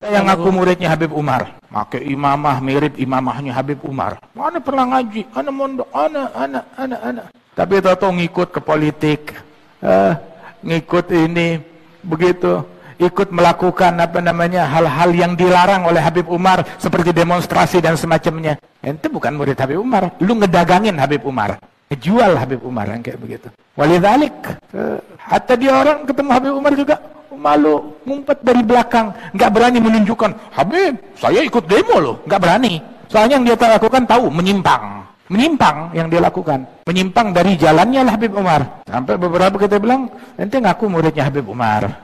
Saya ngaku muridnya Habib Umar, pakai imamah mirip imamahnya Habib Umar. Mana pernah ngaji, ana mondok, ana. Tapi tahu ngikut ke politik, ngikut ini, begitu, ikut melakukan hal-hal yang dilarang oleh Habib Umar seperti demonstrasi dan semacamnya. Ente bukan murid Habib Umar, lu ngedagangin Habib Umar, ngejual Habib Umar yang kayak begitu. Walidhalik, hatta dia orang ketemu Habib Umar juga malu, ngumpet dari belakang, nggak berani menunjukkan, Habib, saya ikut demo loh, nggak berani. Soalnya yang dia lakukan tahu, menyimpang yang dia lakukan, menyimpang dari jalannya lah Habib Umar. Sampai beberapa kita bilang, ente ngaku muridnya Habib Umar,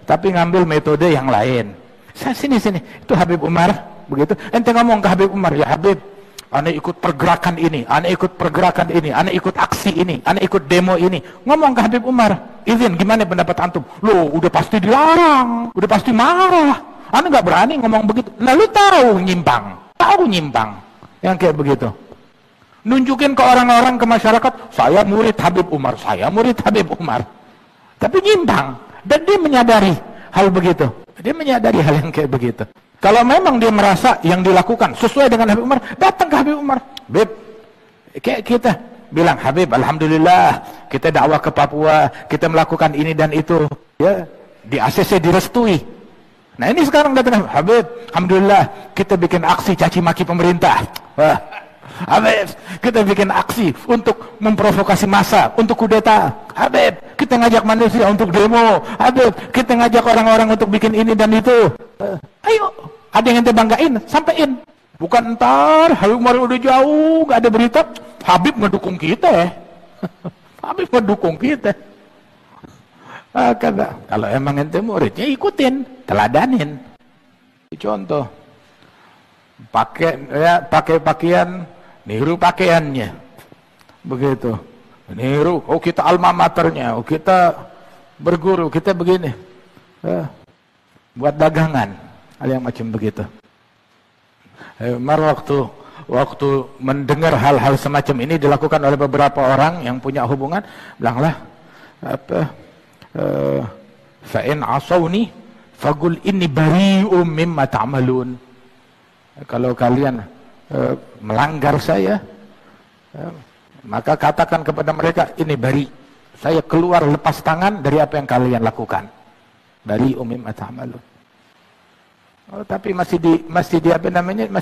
tapi ngambil metode yang lain. Sini, itu Habib Umar, begitu. Ente ngomong ke Habib Umar, ya Habib, ane ikut pergerakan ini, ane ikut aksi ini, ane ikut demo ini. Ngomong ke Habib Umar, izin, gimana pendapat antum? Loh, udah pasti dilarang, udah pasti marah. Ane nggak berani ngomong begitu. Nah, lu tahu nyimpang, yang kayak begitu. Nunjukin ke orang-orang, ke masyarakat, saya murid Habib Umar. Tapi nyimpang, dan dia menyadari hal begitu. Dia menyadari hal yang kayak begitu. Kalau memang dia merasa yang dilakukan sesuai dengan Habib Umar, datang ke Habib Umar. Habib, kayak kita bilang, Habib, alhamdulillah, kita dakwah ke Papua, kita melakukan ini dan itu, ya, di ACC direstui. Nah ini sekarang datang, Habib, alhamdulillah, kita bikin aksi caci maki pemerintah. Wah, Habib, kita bikin aksi untuk memprovokasi massa, untuk kudeta. Habib, kita ngajak manusia untuk demo. Habib, kita ngajak orang-orang untuk bikin ini dan itu. Ayo, ada yang ente banggain, sampein. Bukan ntar, Habib Umar udah jauh, gak ada berita, Habib ngedukung kita. Habib ngedukung kita. Kalau emang ente muridnya, ikutin, teladanin. Contoh, pakai pakaian, niru pakaiannya, begitu. Niru, oh kita alma maternya, oh kita berguru, kita begini. Buat dagangan, hal yang macam begitu. Umar waktu mendengar hal-hal semacam ini dilakukan oleh beberapa orang yang punya hubungan, bilanglah, fa'in asawni fagul inni bari'um mimma ta'malun. Kalau kalian melanggar saya, maka katakan kepada mereka, ini bari, saya keluar lepas tangan dari apa yang kalian lakukan. Bari umim ata'malun. Oh, tapi masih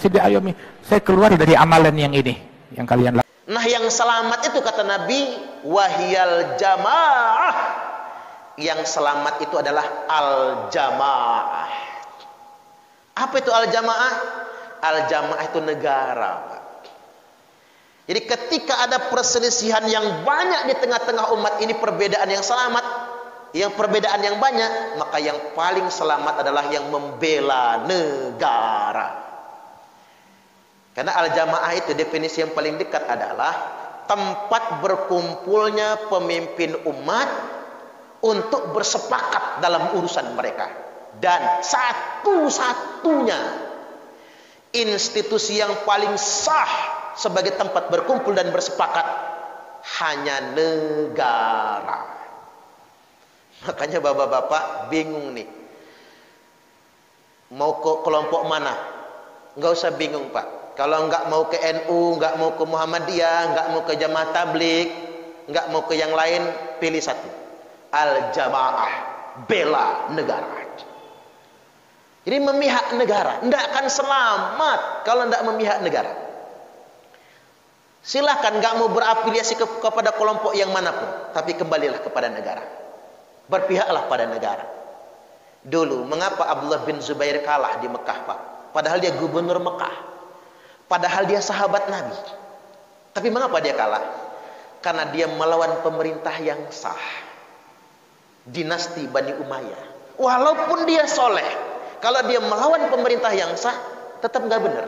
diayomi. Saya keluar dari amalan yang ini, yang kalian lakukan. Nah, yang selamat itu kata Nabi, wahiyal jamaah. Yang selamat itu adalah al-jamaah. Apa itu al-jamaah? Al-jamaah itu negara, Pak. Jadi ketika ada perselisihan yang banyak di tengah-tengah umat ini, perbedaan yang selamat, yang perbedaan yang banyak, maka yang paling selamat adalah yang membela negara. Karena al-jamaah itu definisi yang paling dekat adalah tempat berkumpulnya pemimpin umat untuk bersepakat dalam urusan mereka. Dan satu-satunya institusi yang paling sah sebagai tempat berkumpul dan bersepakat hanya negara. Makanya bapak-bapak bingung nih, mau ke kelompok mana? Nggak usah bingung, Pak. Kalau nggak mau ke NU, nggak mau ke Muhammadiyah, nggak mau ke Jamaah Tabligh, nggak mau ke yang lain, pilih satu, al-jamaah, bela negara. Jadi memihak negara, tidak akan selamat kalau tidak memihak negara. Silahkan nggak mau berafiliasi kepada kelompok yang manapun, tapi kembalilah kepada negara. Berpihaklah pada negara. Dulu, mengapa Abdullah bin Zubair kalah di Mekah, Pak? Padahal dia gubernur Mekah. Padahal dia sahabat Nabi. Tapi mengapa dia kalah? Karena dia melawan pemerintah yang sah. Dinasti Bani Umayyah. Walaupun dia soleh, kalau dia melawan pemerintah yang sah, tetap nggak benar.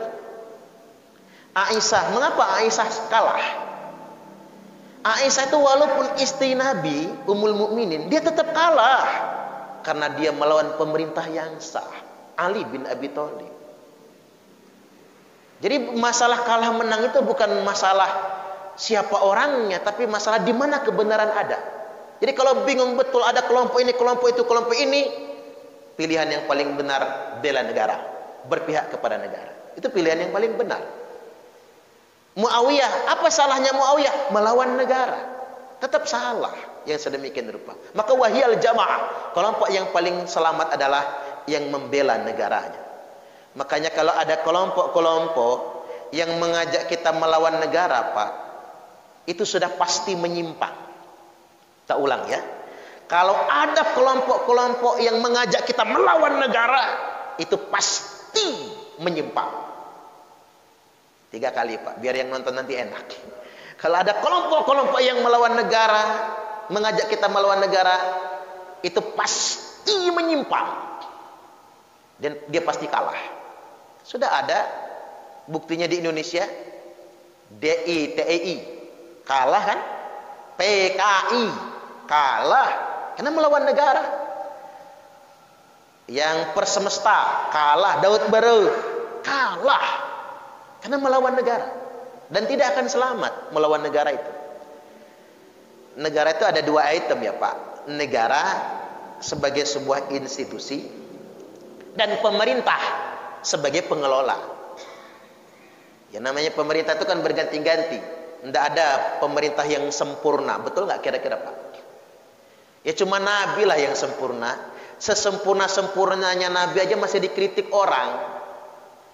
Aisyah, mengapa Aisyah kalah? Aisyah itu walaupun istri Nabi, Ummul Mukminin, dia tetap kalah karena dia melawan pemerintah yang sah, Ali bin Abi Thalib. Jadi masalah kalah menang itu bukan masalah siapa orangnya, tapi masalah di mana kebenaran ada. Jadi kalau bingung betul ada kelompok ini, kelompok itu, kelompok ini, pilihan yang paling benar bela negara, berpihak kepada negara. Itu pilihan yang paling benar. Muawiyah, apa salahnya Muawiyah? Melawan negara. Tetap salah yang sedemikian rupa. Maka wahiyal jamaah, kelompok yang paling selamat adalah yang membela negaranya. Makanya kalau ada kelompok-kelompok yang mengajak kita melawan negara, Pak, itu sudah pasti menyimpang. Tak ulang ya. Kalau ada kelompok-kelompok yang mengajak kita melawan negara, itu pasti menyimpang. 3 kali, Pak, biar yang nonton nanti enak. Kalau ada kelompok-kelompok yang melawan negara, mengajak kita melawan negara, itu pasti menyimpang. Dan dia pasti kalah. Sudah ada buktinya di Indonesia. DI, kalah kan? PKI, kalah. Karena melawan negara. Yang Persemesta, kalah. Daud Baru, kalah. Karena melawan negara. Dan tidak akan selamat melawan negara itu. Negara itu ada 2 item ya Pak. Negara sebagai sebuah institusi, dan pemerintah sebagai pengelola. Ya namanya pemerintah itu kan berganti-ganti. Tidak ada pemerintah yang sempurna. Betul nggak kira-kira Pak? Ya cuma Nabi lah yang sempurna. Sesempurna-sempurnanya Nabi aja masih dikritik orang.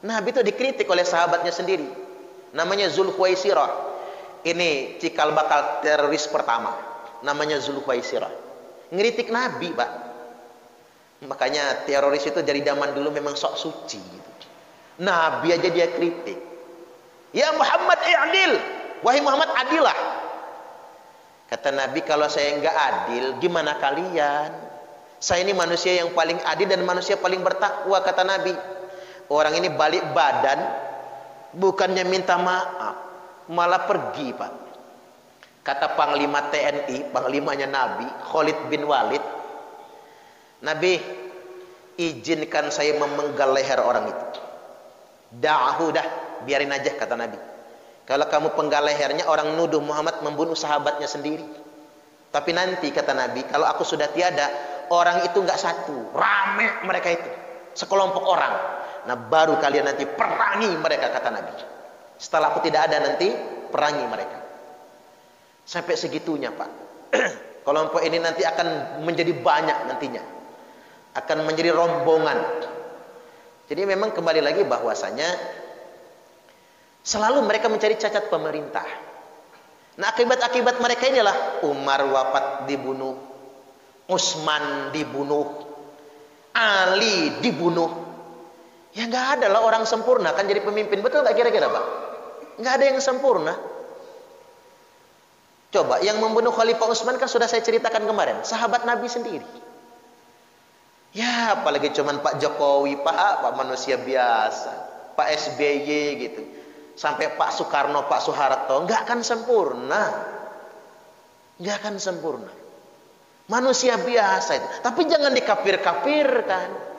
Nabi itu dikritik oleh sahabatnya sendiri. Namanya Zulkhuwaisirah. Ini cikal bakal teroris pertama. Namanya Zulkhuwaisirah. Ngeritik Nabi Pak. Makanya teroris itu dari zaman dulu memang sok suci gitu. Nabi aja dia kritik. Ya Muhammad i'dil. Wahai Muhammad, adilah. Kata Nabi, kalau saya enggak adil, gimana kalian? Saya ini manusia yang paling adil dan manusia paling bertakwa, kata Nabi. Orang ini balik badan, bukannya minta maaf, malah pergi Pak. Kata Panglima TNI, panglimanya Nabi, Khalid bin Walid, Nabi, izinkan saya memenggal leher orang itu. Da'ahu dah, biarin aja, kata Nabi. Kalau kamu penggal lehernya, orang nuduh Muhammad membunuh sahabatnya sendiri. Tapi nanti, kata Nabi, kalau aku sudah tiada, orang itu enggak satu, rame mereka itu, sekelompok orang. Nah baru kalian nanti perangi mereka, kata Nabi. Setelah aku tidak ada nanti, perangi mereka. Sampai segitunya Pak. Kelompok ini nanti akan menjadi banyak nantinya. Akan menjadi rombongan. Jadi memang kembali lagi bahwasanya selalu mereka mencari cacat pemerintah. Nah akibat-akibat mereka inilah Umar wafat dibunuh, Utsman dibunuh, Ali dibunuh. Ya nggak ada lah orang sempurna kan jadi pemimpin, betul nggak kira-kira Pak? Nggak ada yang sempurna. Coba yang membunuh Khalifah Utsman kan sudah saya ceritakan kemarin, sahabat Nabi sendiri. Ya apalagi cuman Pak Jokowi, Pak manusia biasa, Pak SBY gitu, sampai Pak Soekarno, Pak Soeharto, nggak akan sempurna, nggak akan sempurna. Manusia biasa itu, tapi jangan dikafir-kafirkan.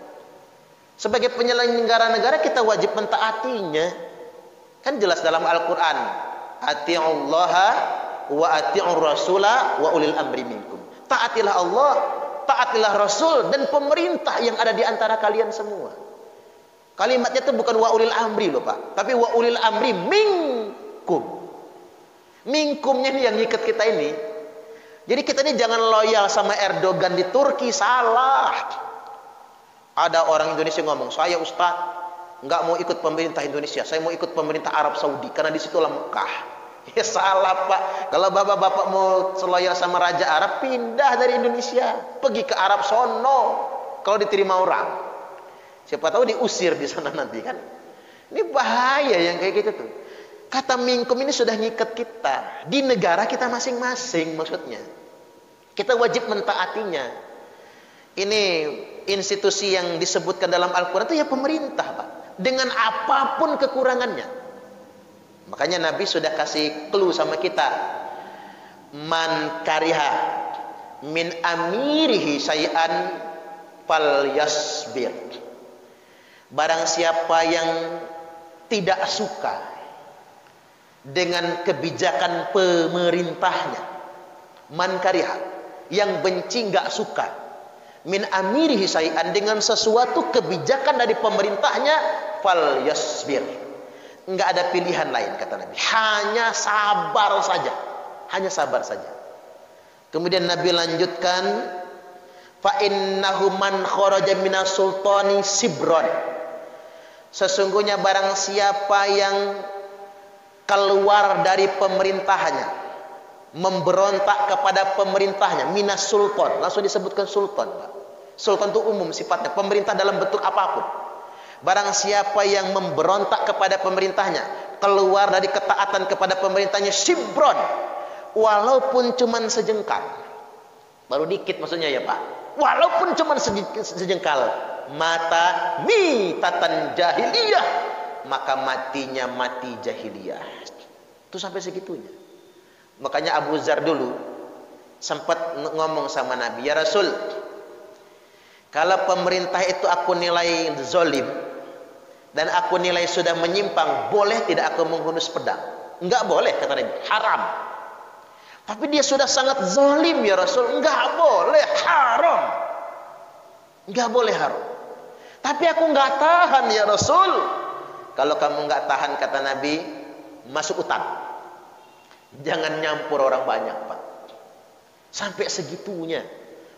Sebagai penyelenggara negara kita wajib mentaatinya. Kan jelas dalam Al-Quran, ati'ullaha wa ati'ur rasula wa ulil amri minkum. Taatilah Allah, taatilah Rasul dan pemerintah yang ada di antara kalian semua. Kalimatnya itu bukan wa ulil amri loh Pak, tapi wa ulil amri minkum. Minkumnya ini yang ngikat kita ini. Jadi kita ini jangan loyal sama Erdogan di Turki, salah. Ada orang Indonesia ngomong, saya Ustadz nggak mau ikut pemerintah Indonesia, saya mau ikut pemerintah Arab Saudi karena disitulah Mekah. Ya salah Pak. Kalau bapak-bapak mau loyal sama Raja Arab, pindah dari Indonesia, pergi ke Arab sono. Kalau diterima orang, siapa tahu diusir di sana nanti kan. Ini bahaya yang kayak gitu tuh. Kata minkum ini sudah ngikat kita di negara kita masing-masing, maksudnya kita wajib mentaatinya. Ini institusi yang disebutkan dalam Al-Quran itu ya pemerintah Pak, dengan apapun kekurangannya. Makanya Nabi sudah kasih clue sama kita, man kariha min amirihi syai'an fal yasbir. Barang siapa yang tidak suka dengan kebijakan pemerintahnya, man kariha, yang benci nggak suka min amirihi syai'an, dengan sesuatu kebijakan dari pemerintahnya, fal yasbir. Enggak ada pilihan lain kata Nabi. Hanya sabar saja. Hanya sabar saja. Kemudian Nabi lanjutkan, fa innahu man kharaja minas sultani sibron. Sesungguhnya barang siapa yang keluar dari pemerintahnya, memberontak kepada pemerintahnya, minas sultan, langsung disebutkan sultan, Pak. Sultan itu umum sifatnya, pemerintah dalam bentuk apapun. Barang siapa yang memberontak kepada pemerintahnya, keluar dari ketaatan kepada pemerintahnya, sibron, walaupun cuman sejengkal, baru dikit maksudnya ya Pak, walaupun cuman sejengkal, mata mitatan jahiliyah, maka matinya mati jahiliyah. Itu sampai segitunya. Makanya Abu Dzar dulu sempat ngomong sama Nabi, ya Rasul, kalau pemerintah itu aku nilai zalim dan aku nilai sudah menyimpang, boleh tidak aku menghunus pedang? Enggak boleh kata Nabi, haram. Tapi dia sudah sangat zalim ya Rasul, enggak boleh, haram. Enggak boleh, haram. Tapi aku enggak tahan ya Rasul. Kalau kamu enggak tahan kata Nabi, masuk hutan. Jangan nyampur orang banyak, Pak. Sampai segitunya.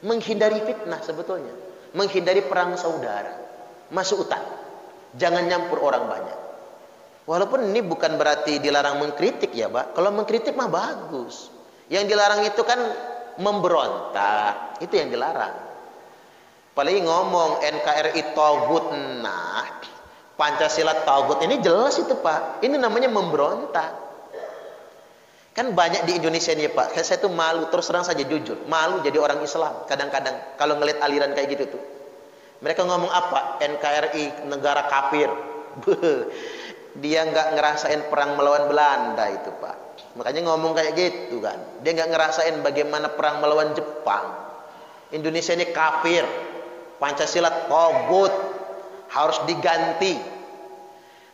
Menghindari fitnah sebetulnya. Menghindari perang saudara. Masuk hutan. Jangan nyampur orang banyak. Walaupun ini bukan berarti dilarang mengkritik ya, Pak. Kalau mengkritik mah bagus. Yang dilarang itu kan memberontak. Itu yang dilarang. Apalagi ngomong NKRI Togut, nah Pancasila Togut, ini jelas itu Pak. Ini namanya memberontak. Kan banyak di Indonesia ini Pak. Saya tuh malu, terus terang saja jujur, malu jadi orang Islam. Kadang-kadang kalau ngelihat aliran kayak gitu tuh, mereka ngomong apa? NKRI negara kafir. Dia nggak ngerasain perang melawan Belanda itu Pak. Makanya ngomong kayak gitu kan. Dia nggak ngerasain bagaimana perang melawan Jepang. Indonesia ini kafir. Pancasila togut, harus diganti.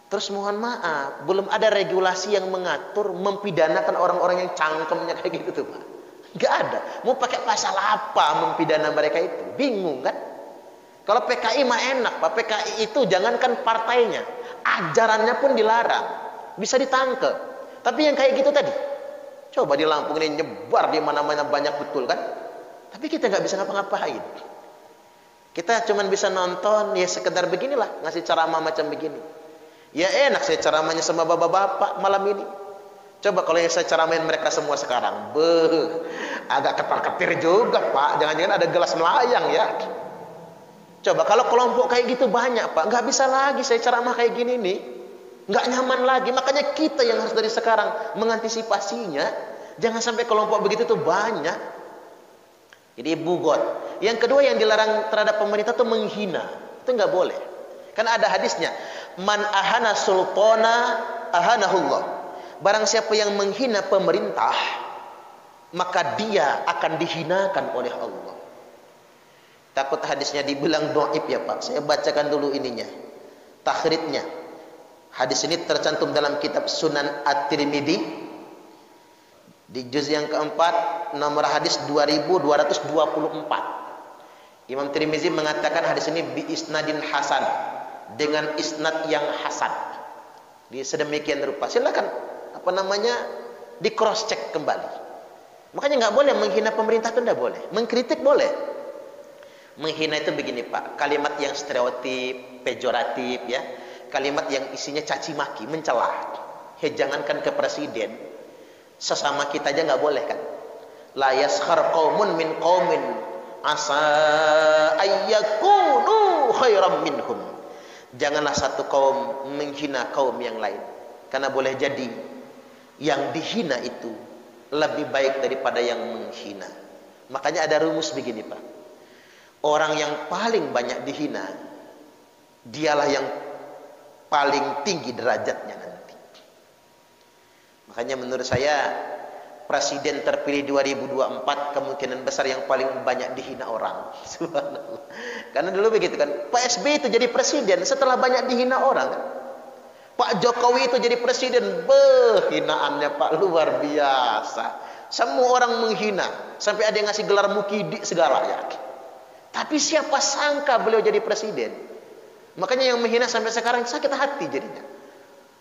Terus mohon maaf, belum ada regulasi yang mengatur mempidanakan orang-orang yang cangkemnya kayak gitu tuh Pak. Nggak ada. Mau pakai pasal apa mempidana mereka itu? Bingung kan? Kalau PKI mah enak Pak. PKI itu jangankan partainya, ajarannya pun dilarang. Bisa ditangkep. Tapi yang kayak gitu tadi, coba di Lampung ini nyebar di mana-mana banyak betul kan? Tapi kita nggak bisa ngapa-ngapain. Kita cuman bisa nonton, ya sekedar beginilah, ngasih ceramah macam begini. Ya enak saya ceramahnya sama bapak-bapak malam ini. Coba kalau saya ceramahin mereka semua sekarang, agak ketar-ketir juga Pak. Jangan-jangan ada gelas melayang ya. Coba kalau kelompok kayak gitu banyak Pak, nggak bisa lagi saya ceramah kayak gini nih, nggak nyaman lagi. Makanya kita yang harus dari sekarang mengantisipasinya, jangan sampai kelompok begitu tuh banyak. Jadi bugot. Yang kedua yang dilarang terhadap pemerintah itu menghina, itu nggak boleh. Karena ada hadisnya, man ahana sultana ahanahullah. Barang siapa yang menghina pemerintah, maka dia akan dihinakan oleh Allah. Takut hadisnya dibilang dhaif ya Pak. Saya bacakan dulu ininya, takhridnya. Hadis ini tercantum dalam kitab Sunan At-Tirmidzi di juz yang keempat, nomor hadis 2224. Imam Tirmizi mengatakan hadis ini bi isnadin hasan, dengan isnad yang hasan. Di sedemikian rupa. Silakan di cross check kembali. Makanya nggak boleh menghina pemerintah itu, nggak boleh. Mengkritik boleh. Menghina itu begini Pak, kalimat yang stereotip, pejoratif ya, kalimat yang isinya caci maki, mencela. Jangankan ke presiden, sesama kita aja nggak boleh kan. La yaskhar qaumun min qaumin asa ayyakunu khairam minhum. Janganlah satu kaum menghina kaum yang lain, karena boleh jadi yang dihina itu lebih baik daripada yang menghina. Makanya ada rumus begini Pak, orang yang paling banyak dihina, dialah yang paling tinggi derajatnya nanti. Makanya menurut saya presiden terpilih 2024 kemungkinan besar yang paling banyak dihina orang. Subhanallah. Karena dulu begitu kan, Pak SBY itu jadi presiden setelah banyak dihina orang kan? Pak Jokowi itu jadi presiden, hinaannya Pak luar biasa. Semua orang menghina, sampai ada yang ngasih gelar mukidi segala ya. Tapi siapa sangka beliau jadi presiden? Makanya yang menghina sampai sekarang sakit hati jadinya.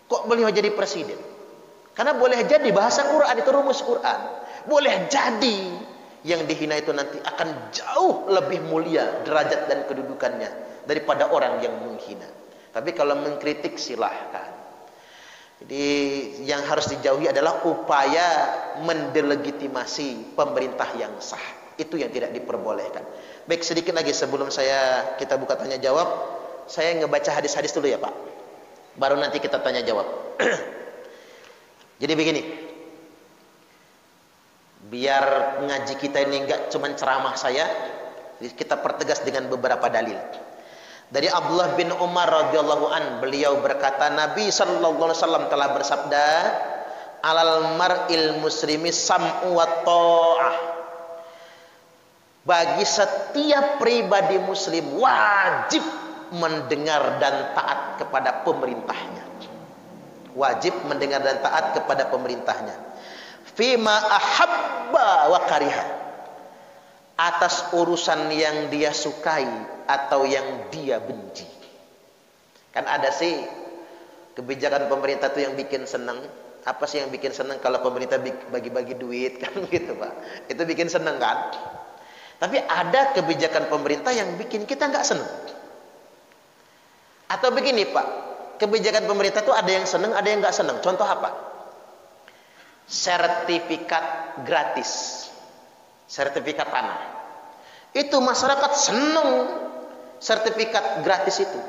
Kok beliau jadi presiden? Karena boleh jadi bahasa Quran itu rumus Quran. Boleh jadi yang dihina itu nanti akan jauh lebih mulia derajat dan kedudukannya daripada orang yang menghina. Tapi kalau mengkritik silahkan. Jadi yang harus dijauhi adalah upaya mendelegitimasi pemerintah yang sah. Itu yang tidak diperbolehkan. Baik, sedikit lagi sebelum kita buka tanya jawab, saya ngebaca hadis-hadis dulu ya Pak. Baru nanti kita tanya jawab. Jadi begini, biar ngaji kita ini enggak cuma ceramah saya, kita pertegas dengan beberapa dalil. Dari Abdullah bin Umar radhiyallahu an, beliau berkata, Nabi sallallahu alaihi wasallam telah bersabda, alal mar'il muslimi sam'u wa ta'ah. Bagi setiap pribadi muslim wajib mendengar dan taat kepada pemerintahnya. Wajib mendengar dan taat kepada pemerintahnya. Fima ahabba wa kariha. Atas urusan yang dia sukai atau yang dia benci. Kan ada sih kebijakan pemerintah itu yang bikin senang. Apa sih yang bikin senang kalau pemerintah bagi-bagi duit kan gitu Pak. Itu bikin senang kan? Tapi ada kebijakan pemerintah yang bikin kita nggak senang. Atau begini Pak, kebijakan pemerintah itu ada yang senang, ada yang nggak senang. Contoh apa? Sertifikat gratis, sertifikat tanah. Itu masyarakat senang sertifikat gratis itu.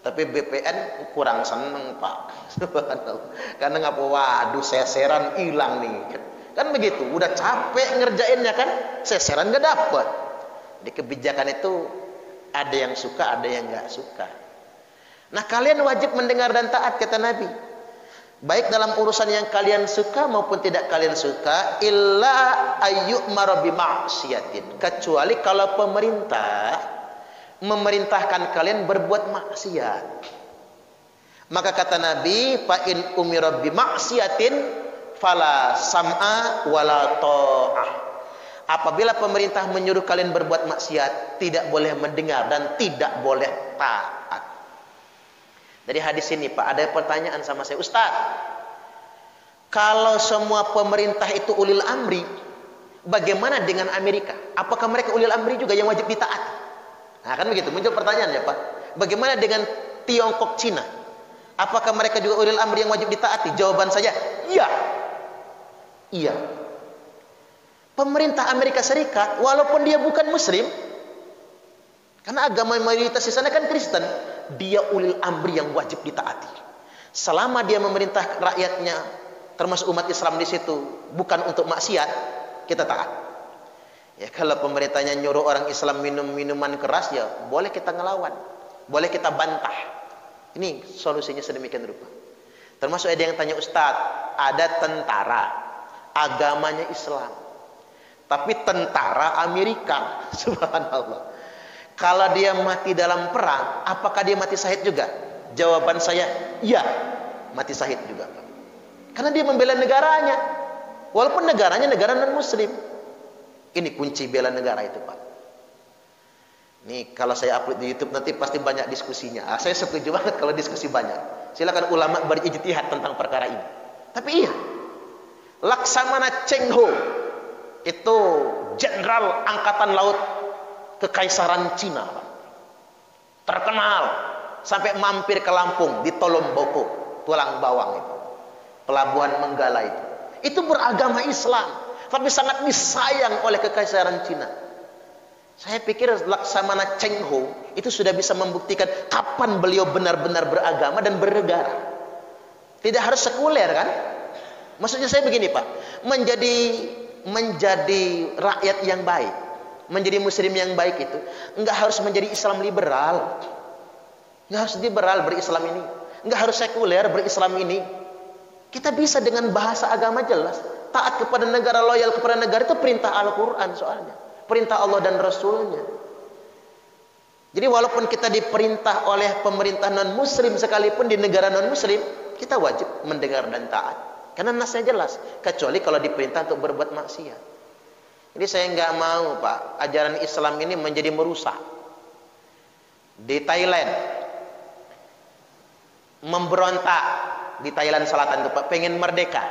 Tapi BPN kurang senang Pak. Karena ngapa? Waduh, seseran hilang nih. Kan begitu, udah capek ngerjainnya kan, seseran gak dapet. Di kebijakan itu ada yang suka, ada yang gak suka. Nah kalian wajib mendengar dan taat kata Nabi. Baik dalam urusan yang kalian suka maupun tidak kalian suka, illa ayyu'mara bima'siyatin. Kecuali kalau pemerintah memerintahkan kalian berbuat maksiat. Maka kata Nabi, fa in umira bima'siyatin fala sam'a wala ta'ah. Apabila pemerintah menyuruh kalian berbuat maksiat, tidak boleh mendengar dan tidak boleh taat. Dari hadis ini Pak, ada pertanyaan sama saya, Ustaz, kalau semua pemerintah itu ulil amri, bagaimana dengan Amerika? Apakah mereka ulil amri juga yang wajib ditaati? Nah kan begitu, muncul pertanyaan ya Pak. Bagaimana dengan Tiongkok, Cina? Apakah mereka juga ulil amri yang wajib ditaati? Jawaban saya, iya. Iya. Pemerintah Amerika Serikat, walaupun dia bukan Muslim, karena agama mayoritas di sana kan Kristen, dia ulil amri yang wajib ditaati. Selama dia memerintah rakyatnya, termasuk umat Islam di situ, bukan untuk maksiat, kita taat. Ya kalau pemerintahnya nyuruh orang Islam minum minuman keras, ya boleh kita ngelawan, boleh kita bantah. Ini solusinya sedemikian rupa. Termasuk ada yang tanya, Ustaz, ada tentara agamanya Islam, tapi tentara Amerika, subhanallah. Kalau dia mati dalam perang, apakah dia mati syahid juga? Jawaban saya, iya, mati syahid juga. Karena dia membela negaranya, walaupun negaranya negara non Muslim. Ini kunci bela negara itu Pak. Nih kalau saya upload di YouTube nanti pasti banyak diskusinya. Saya setuju banget kalau diskusi banyak. Silakan ulama berijtihad tentang perkara ini. Tapi iya, Laksamana Cheng Ho itu jenderal angkatan laut Kekaisaran Cina, Pak. Terkenal sampai mampir ke Lampung di Tolomboko, tulang bawang itu, pelabuhan Menggala itu. Itu beragama Islam, tapi sangat disayang oleh Kekaisaran Cina. Saya pikir Laksamana Cheng Ho itu sudah bisa membuktikan kapan beliau benar-benar beragama dan bernegara. Tidak harus sekuler kan? Maksudnya saya begini Pak, menjadi rakyat yang baik, menjadi muslim yang baik itu enggak harus menjadi Islam liberal, enggak harus liberal berislam ini, enggak harus sekuler berislam ini. Kita bisa dengan bahasa agama jelas, taat kepada negara, loyal kepada negara, itu perintah Al-Quran soalnya, perintah Allah dan Rasulnya. Jadi walaupun kita diperintah oleh pemerintah non muslim sekalipun di negara non muslim, kita wajib mendengar dan taat. Karena nasnya jelas, kecuali kalau diperintah untuk berbuat maksiat. Jadi saya nggak mau Pak, ajaran Islam ini menjadi merusak. Di Thailand, memberontak di Thailand Selatan itu Pak, pengen merdeka.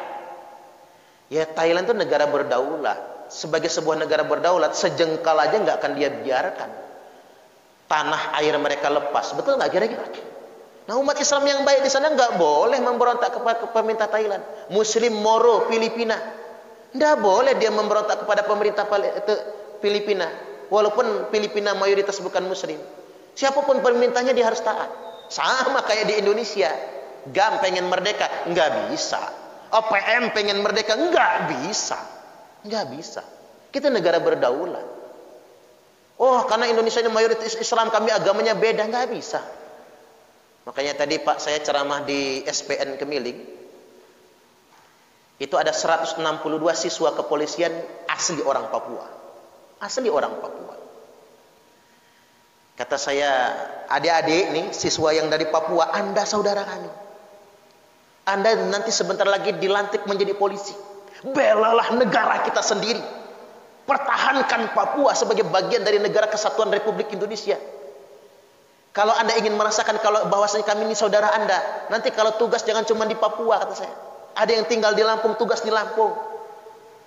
Ya Thailand itu negara berdaulat. Sebagai sebuah negara berdaulat, sejengkal aja nggak akan dia biarkan tanah air mereka lepas. Betul nggak kira-kira? Nah umat Islam yang baik di sana nggak boleh memberontak kepada pemerintah Thailand. Muslim Moro Filipina, nggak boleh dia memberontak kepada pemerintah Filipina. Walaupun Filipina mayoritas bukan Muslim, siapapun pemerintahnya dia harus taat. Sama kayak di Indonesia, GAM pengen merdeka nggak bisa, OPM pengen merdeka nggak bisa, nggak bisa. Kita negara berdaulat. Oh karena Indonesia ini mayoritas Islam, kami agamanya beda, nggak bisa. Makanya tadi Pak saya ceramah di SPN Kemiling, itu ada 162 siswa kepolisian asli orang Papua. Asli orang Papua. Kata saya, adik-adik nih siswa yang dari Papua, Anda saudara kami. Anda nanti sebentar lagi dilantik menjadi polisi. Belalah negara kita sendiri. Pertahankan Papua sebagai bagian dari negara kesatuan Republik Indonesia. Kalau Anda ingin merasakan kalau bahwasanya kami ini saudara Anda, nanti kalau tugas jangan cuma di Papua, kata saya. Ada yang tinggal di Lampung, tugas di Lampung.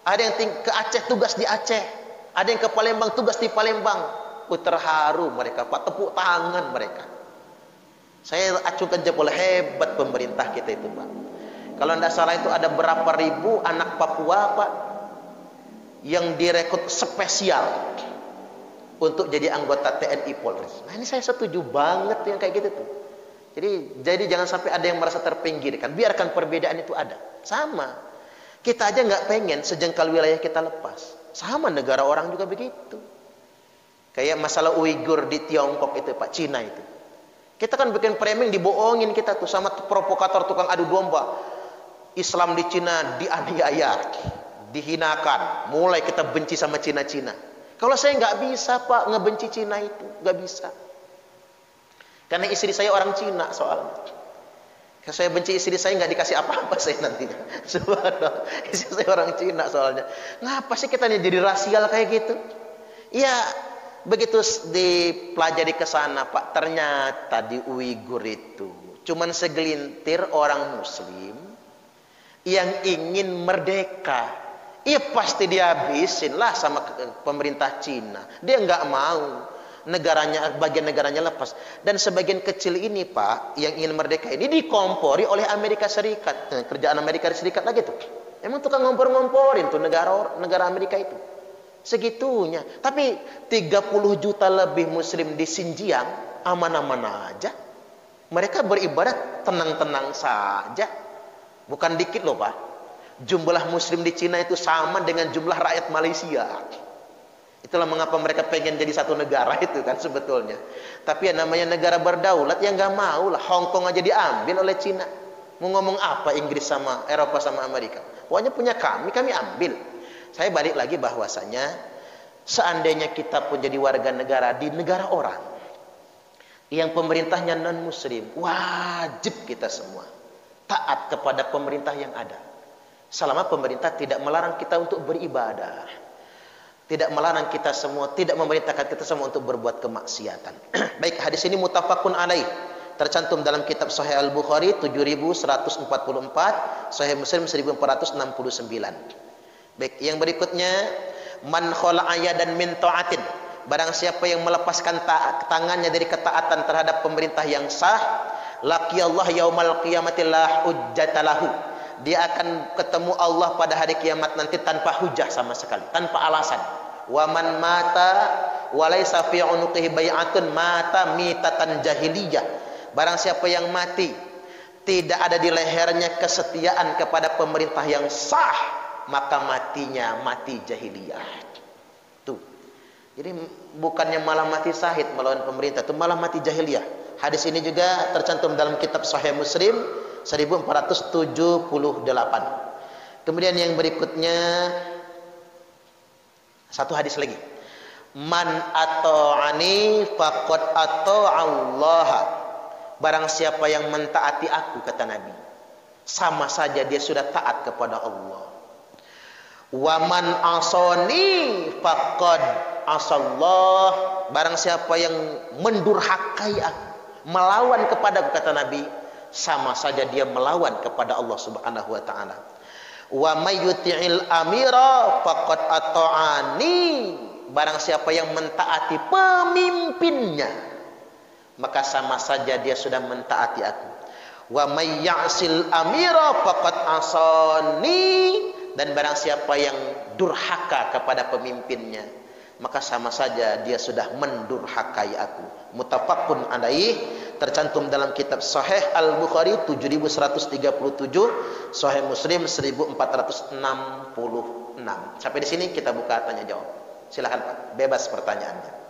Ada yang ke Aceh, tugas di Aceh. Ada yang ke Palembang, tugas di Palembang. Terharu mereka, Pak, tepuk tangan mereka. Saya acungkan jempol, hebat pemerintah kita itu Pak. Kalau tidak salah itu ada berapa ribu anak Papua Pak, yang direkrut spesial untuk jadi anggota TNI Polri. Nah ini saya setuju banget yang kayak gitu tuh. Jadi jangan sampai ada yang merasa terpinggirkan. Biarkan perbedaan itu ada. Sama. Kita aja nggak pengen sejengkal wilayah kita lepas. Sama negara orang juga begitu. Kayak masalah Uighur di Tiongkok itu Pak, Cina itu. Kita kan bikin framing, dibohongin kita tuh sama provokator tukang adu domba. Islam di Cina dianiaya, dihinakan. Mulai kita benci sama Cina-Cina. Kalau saya nggak bisa Pak ngebenci Cina itu, nggak bisa. Karena istri saya orang Cina soalnya. Kalau saya benci istri saya nggak dikasih apa-apa saya nantinya. Subhanallah, istri saya orang Cina soalnya. Ngapa sih kita jadi rasial kayak gitu? Ya begitu dipelajari ke sana Pak, ternyata di Uighur itu cuman segelintir orang Muslim yang ingin merdeka. Iya pasti dihabisin lah sama pemerintah Cina. Dia nggak mau negaranya, bagian negaranya lepas. Dan sebagian kecil ini Pak, yang ingin merdeka ini dikompori oleh Amerika Serikat. Nah, kerjaan Amerika Serikat lagi tuh. Emang tukang ngompor-ngomporin tuh negara Amerika itu. Segitunya. Tapi 30 juta lebih Muslim di Xinjiang aman-aman aja. Mereka beribadat tenang-tenang saja. Bukan dikit loh Pak. Jumlah Muslim di Cina itu sama dengan jumlah rakyat Malaysia. Itulah mengapa mereka pengen jadi satu negara itu kan sebetulnya. Tapi yang namanya negara berdaulat ya nggak mau lah. Hong Kong aja diambil oleh Cina. Mau ngomong apa Inggris sama Eropa sama Amerika? Pokoknya punya kami ambil. Saya balik lagi bahwasanya seandainya kita pun jadi warga negara di negara orang yang pemerintahnya non Muslim, wajib kita semua taat kepada pemerintah yang ada. Selama pemerintah tidak melarang kita untuk beribadah, tidak melarang kita semua, tidak memerintahkan kita semua untuk berbuat kemaksiatan. Baik, hadis ini muttafaqun alaih, tercantum dalam kitab Sahih Al-Bukhari 7144, Sahih Muslim 1469. Baik, yang berikutnya, man khala'a yadan min ta'atin, barang siapa yang melepaskan tangannya dari ketaatan terhadap pemerintah yang sah, laqiyallahu yaumal qiyamati la hujjata lahu, dia akan ketemu Allah pada hari kiamat nanti tanpa hujah sama sekali, tanpa alasan. Wa man mata wa laisa fi unuqihi bai'atun mata mitatan jahiliyah. Barang siapa yang mati tidak ada di lehernya kesetiaan kepada pemerintah yang sah, maka matinya mati jahiliyah. Tuh. Jadi bukannya malah mati syahid melawan pemerintah, itu malah mati jahiliyah. Hadis ini juga tercantum dalam kitab Sahih Muslim 1478. Kemudian yang berikutnya satu hadis lagi. Man ata'ani faqad ata'allah. Barang siapa yang mentaati aku, kata Nabi, sama saja dia sudah taat kepada Allah. Waman asoni faqad asallah. Barang siapa yang mendurhakai aku, melawan kepadaku, kata Nabi, sama saja dia melawan kepada Allah Subhanahu wa taala. Wa may yuti'il amira faqad ata'ani. Barang siapa yang mentaati pemimpinnya, maka sama saja dia sudah mentaati aku. Wa may ya'sil amira faqad asani. Dan barang siapa yang durhaka kepada pemimpinnya, maka sama saja dia sudah mendurhakai aku. Muttafaqun alaih, tercantum dalam kitab Sahih Al-Bukhari 7137, Sahih Muslim 1466. Sampai di sini kita buka tanya jawab. Silakan Pak, bebas pertanyaannya.